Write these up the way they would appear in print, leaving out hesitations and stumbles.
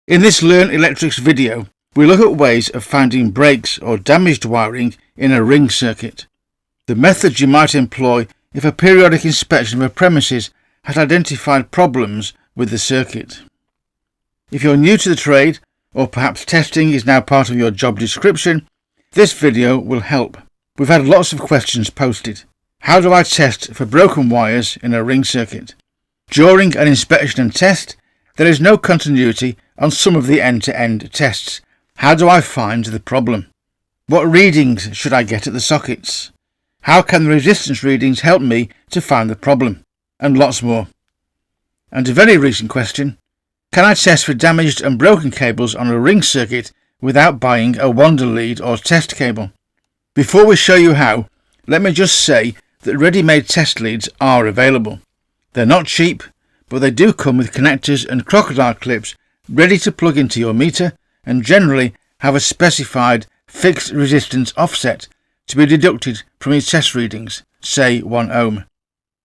In this LearnElectrics video, we look at ways of finding breaks or damaged wiring in a ring circuit. The methods you might employ if a periodic inspection of a premises has identified problems with the circuit. If you're new to the trade, or perhaps testing is now part of your job description, this video will help. We've had lots of questions posted. How do I test for broken wires in a ring circuit? During an inspection and test, there is no continuity on some of the end-to-end tests. How do I find the problem? What readings should I get at the sockets? How can the resistance readings help me to find the problem? And lots more. And a very recent question, can I test for damaged and broken cables on a ring circuit without buying a wander lead or test cable? Before we show you how, let me just say that ready-made test leads are available. They're not cheap, but they do come with connectors and crocodile clips ready to plug into your meter and generally have a specified fixed resistance offset to be deducted from your test readings, say 1 ohm.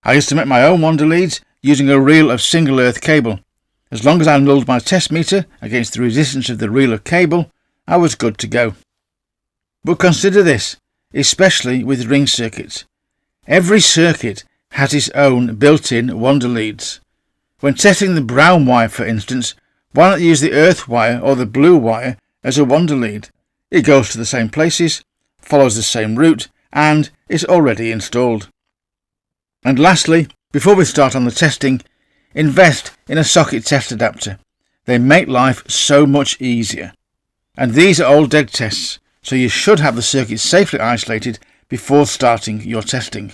I used to make my own wander leads using a reel of single earth cable. As long as I nulled my test meter against the resistance of the reel of cable, I was good to go. But consider this, especially with ring circuits. Every circuit has its own built-in wander leads. When testing the brown wire, for instance, why not use the earth wire or the blue wire as a wander lead? It goes to the same places, follows the same route, and is already installed. And lastly, before we start on the testing, invest in a socket test adapter. They make life so much easier. And these are all dead tests, so you should have the circuit safely isolated before starting your testing.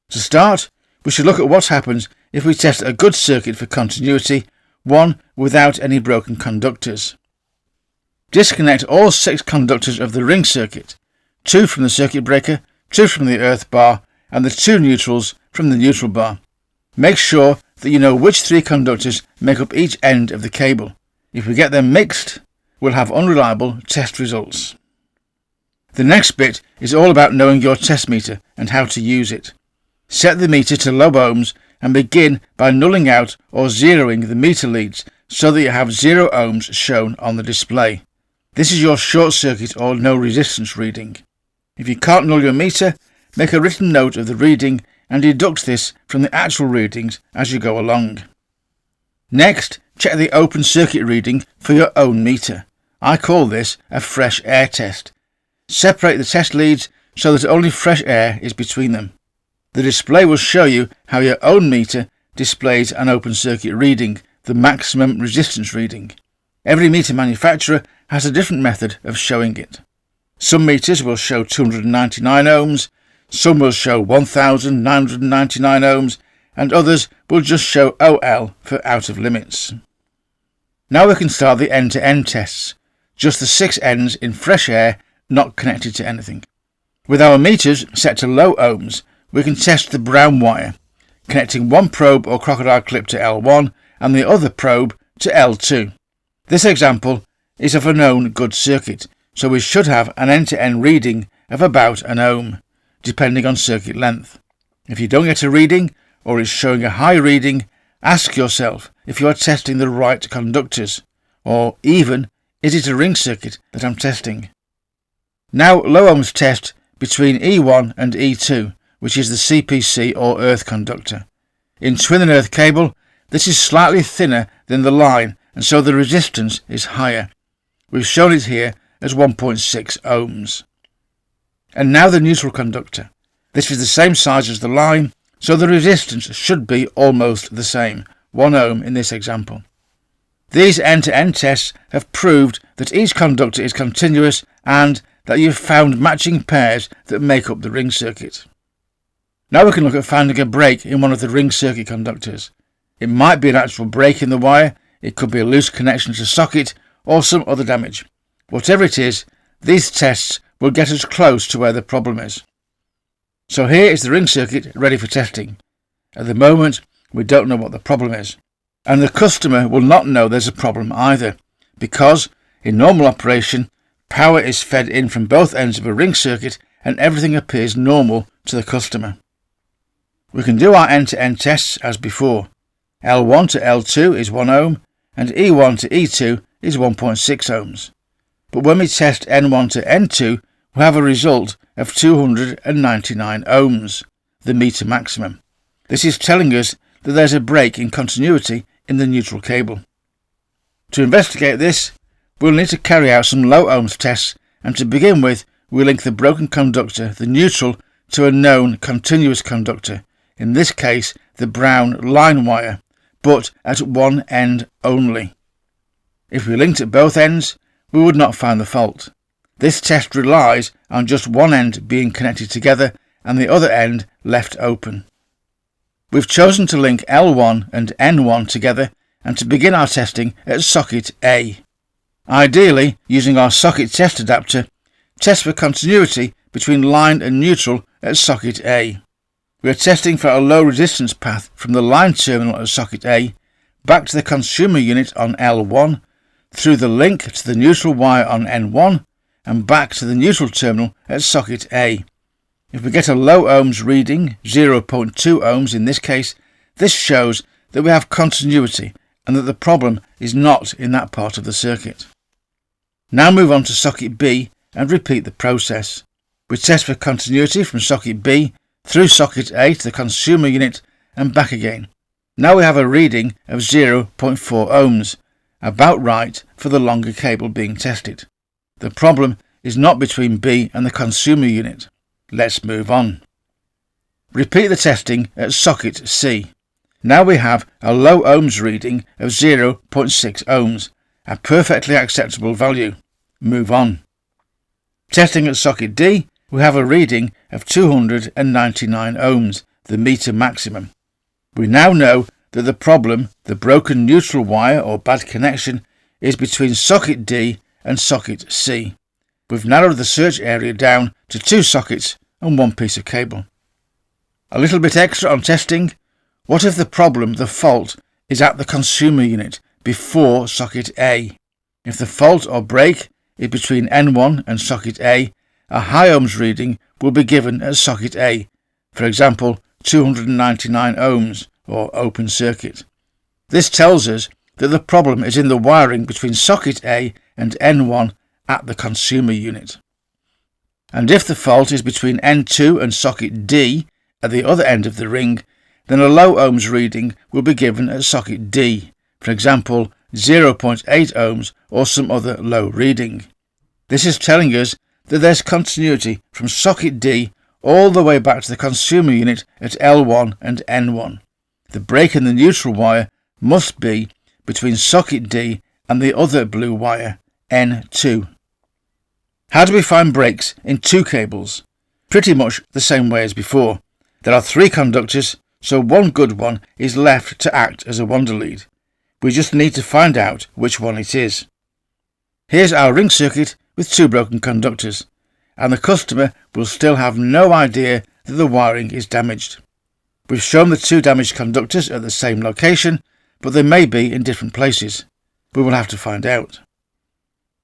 To start, we should look at what happens if we test a good circuit for continuity, one without any broken conductors. Disconnect all 6 conductors of the ring circuit, 2 from the circuit breaker, 2 from the earth bar, and the 2 neutrals from the neutral bar. Make sure that you know which 3 conductors make up each end of the cable. If we get them mixed, we'll have unreliable test results. The next bit is all about knowing your test meter and how to use it. Set the meter to low ohms and begin by nulling out or zeroing the meter leads so that you have 0 ohms shown on the display. This is your short circuit or no resistance reading. If you can't null your meter, make a written note of the reading and deduct this from the actual readings as you go along. Next, check the open circuit reading for your own meter. I call this a fresh air test. Separate the test leads so that only fresh air is between them. The display will show you how your own meter displays an open circuit reading, the maximum resistance reading. Every meter manufacturer has a different method of showing it. Some meters will show 299 ohms, some will show 1999 ohms, and others will just show OL for out of limits. Now we can start the end-to-end tests, just the 6 ends in fresh air not connected to anything. With our meters set to low ohms, we can test the brown wire, connecting one probe or crocodile clip to L1 and the other probe to L2. This example is of a known good circuit, so we should have an end-to-end reading of about 1 ohm, depending on circuit length. If you don't get a reading, or is showing a high reading, ask yourself if you are testing the right conductors, or even, is it a ring circuit that I'm testing? Now low ohms test between E1 and E2, which is the CPC or earth conductor. In twin and earth cable, this is slightly thinner than the line, and so the resistance is higher. We've shown it here as 1.6 ohms. And now the neutral conductor. This is the same size as the line, so the resistance should be almost the same, 1 ohm in this example. These end-to-end tests have proved that each conductor is continuous and that you've found matching pairs that make up the ring circuit. Now we can look at finding a break in one of the ring circuit conductors. It might be an actual break in the wire, it could be a loose connection to socket, or some other damage. Whatever it is, these tests will get us close to where the problem is. So here is the ring circuit ready for testing. At the moment, we don't know what the problem is. And the customer will not know there's a problem either, because, in normal operation, power is fed in from both ends of a ring circuit and everything appears normal to the customer. We can do our end-to-end tests as before. L1 to L2 is 1 ohm, and E1 to E2 is 1.6 ohms. But when we test N1 to N2, we have a result of 299 ohms, the meter maximum. This is telling us that there's a break in continuity in the neutral cable. To investigate this, we'll need to carry out some low ohms tests, and to begin with, we link the broken conductor, the neutral, to a known continuous conductor, in this case the brown line wire, but at one end only. If we linked at both ends, we would not find the fault. This test relies on just one end being connected together and the other end left open. We've chosen to link L1 and N1 together and to begin our testing at socket A. Ideally, using our socket test adapter, test for continuity between line and neutral at socket A. We are testing for a low resistance path from the line terminal at socket A back to the consumer unit on L1, through the link to the neutral wire on N1 and back to the neutral terminal at socket A. If we get a low ohms reading, 0.2 ohms in this case, this shows that we have continuity and that the problem is not in that part of the circuit. Now move on to socket B and repeat the process. We test for continuity from socket B through socket A to the consumer unit and back again. Now we have a reading of 0.4 ohms, about right for the longer cable being tested. The problem is not between B and the consumer unit. Let's move on. Repeat the testing at socket C. Now we have a low ohms reading of 0.6 ohms, a perfectly acceptable value. Move on. Testing at socket D, we have a reading of 299 ohms, the meter maximum. We now know that the problem, the broken neutral wire or bad connection, is between socket D and socket C. We've narrowed the search area down to 2 sockets and 1 piece of cable. A little bit extra on testing. What if the problem, the fault, is at the consumer unit before socket A? If the fault or break is between N1 and socket A, a high ohms reading will be given at socket A, for example 299 ohms or open circuit. This tells us that the problem is in the wiring between socket A and N1 at the consumer unit. And if the fault is between N2 and socket D at the other end of the ring, then a low ohms reading will be given at socket D, for example 0.8 ohms or some other low reading. This is telling us that there's continuity from socket D all the way back to the consumer unit at L1 and N1. The break in the neutral wire must be between socket D and the other blue wire, N2. How do we find breaks in 2 cables? Pretty much the same way as before. There are 3 conductors, so one good one is left to act as a wonder lead. We just need to find out which one it is. Here's our ring circuit with 2 broken conductors, and the customer will still have no idea that the wiring is damaged. We've shown the 2 damaged conductors at the same location, but they may be in different places. We will have to find out.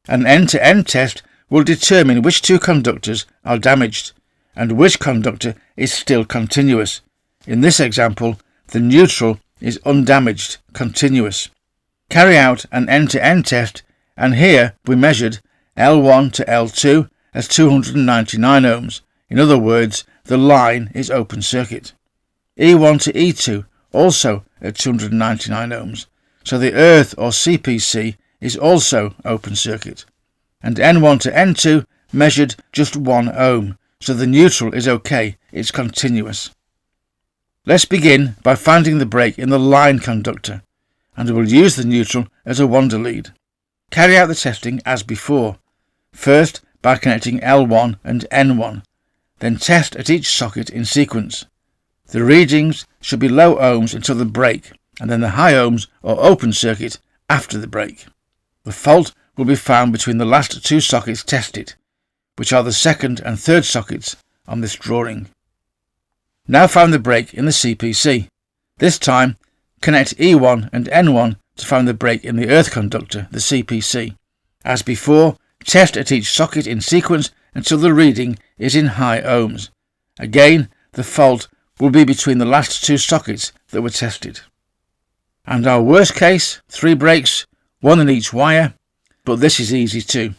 An end-to-end test will determine which 2 conductors are damaged and which conductor is still continuous. In this example, the neutral is undamaged, continuous. Carry out an end-to-end test, and here we measured L1 to L2 as 299 ohms. In other words, the line is open circuit. E1 to E2 also at 299 ohms, so the earth or CPC is also open circuit. And N1 to N2 measured just 1 ohm, so the neutral is okay, it's continuous. Let's begin by finding the break in the line conductor, and we'll use the neutral as a wonder lead. Carry out the testing as before, first by connecting L1 and N1, then test at each socket in sequence. The readings should be low ohms until the break, and then the high ohms or open circuit after the break. The fault will be found between the last 2 sockets tested, which are the second and third sockets on this drawing. Now find the break in the CPC. This time, connect E1 and N1 to find the break in the earth conductor, the CPC. As before, test at each socket in sequence until the reading is in high ohms. Again, the fault will be between the last 2 sockets that were tested. And our worst case, 3 breaks, 1 in each wire, but this is easy too.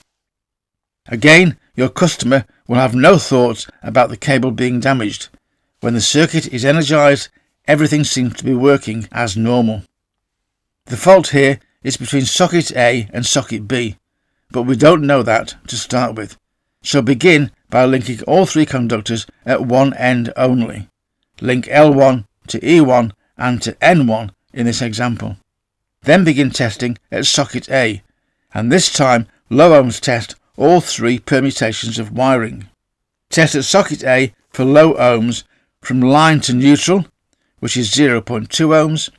Again, your customer will have no thoughts about the cable being damaged. When the circuit is energized, everything seems to be working as normal. The fault here is between socket A and socket B, but we don't know that to start with. So begin by linking all 3 conductors at one end only. Link L1 to E1 and to N1 in this example. Then begin testing at socket A, and this time low ohms test all 3 permutations of wiring. Test at socket A for low ohms from line to neutral, which is 0.2 ohms,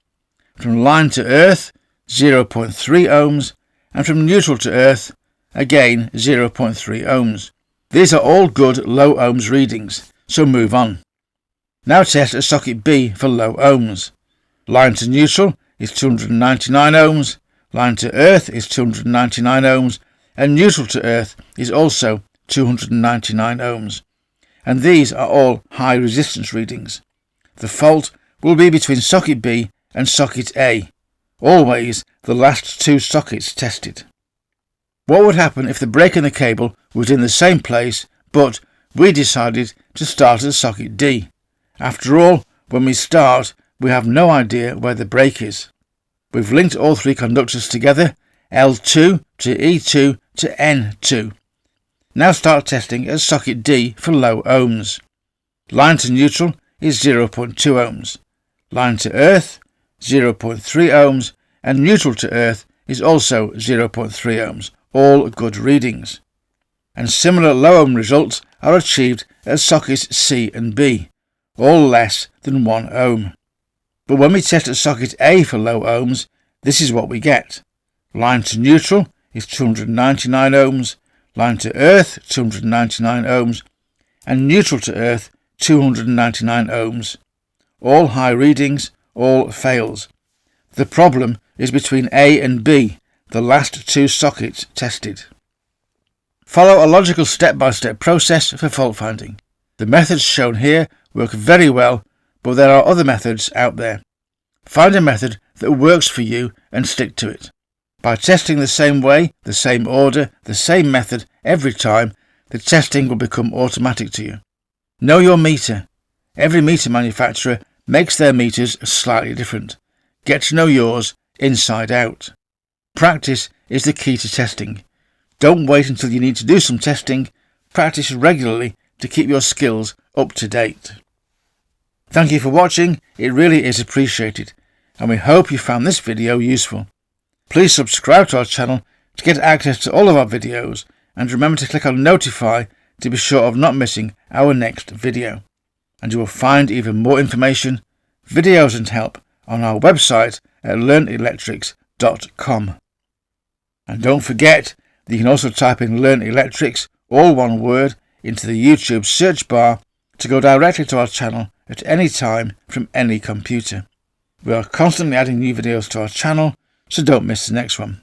from line to earth 0.3 ohms, and from neutral to earth again 0.3 ohms. These are all good low ohms readings, so move on. Now test at socket B for low ohms. Line to neutral is 299 ohms, line to earth is 299 ohms, and neutral to earth is also 299 ohms. And these are all high resistance readings. The fault will be between socket B and socket A, always the last 2 sockets tested. What would happen if the break in the cable was in the same place, but we decided to start at socket D? After all, when we start, we have no idea where the break is. We've linked all 3 conductors together, L2 to E2 to N2. Now start testing at socket D for low ohms. Line to neutral is 0.2 ohms. Line to earth 0.3 ohms, and neutral to earth is also 0.3 ohms, all good readings. And similar low ohm results are achieved at sockets C and B, all less than 1 ohm. But when we test at socket A for low ohms, this is what we get. Line to neutral is 299 ohms, line to earth 299 ohms, and neutral to earth 299 ohms. All high readings, all fails. The problem is between A and B, the last 2 sockets tested. Follow a logical step-by-step process for fault finding. The methods shown here work very well, but there are other methods out there. Find a method that works for you and stick to it. By testing the same way, the same order, the same method every time, the testing will become automatic to you. Know your meter. Every meter manufacturer makes their meters slightly different. Get to know yours inside out. Practice is the key to testing. Don't wait until you need to do some testing. Practice regularly to keep your skills up to date. Thank you for watching. It really is appreciated, and we hope you found this video useful. Please subscribe to our channel to get access to all of our videos, and remember to click on notify to be sure of not missing our next video. And you will find even more information, videos and help on our website at LearnElectrics.com. And don't forget that you can also type in LearnElectrics, all one word, into the YouTube search bar to go directly to our channel at any time from any computer. We are constantly adding new videos to our channel, so don't miss the next one.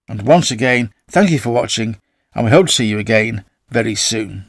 And once again, thank you for watching, and we hope to see you again very soon.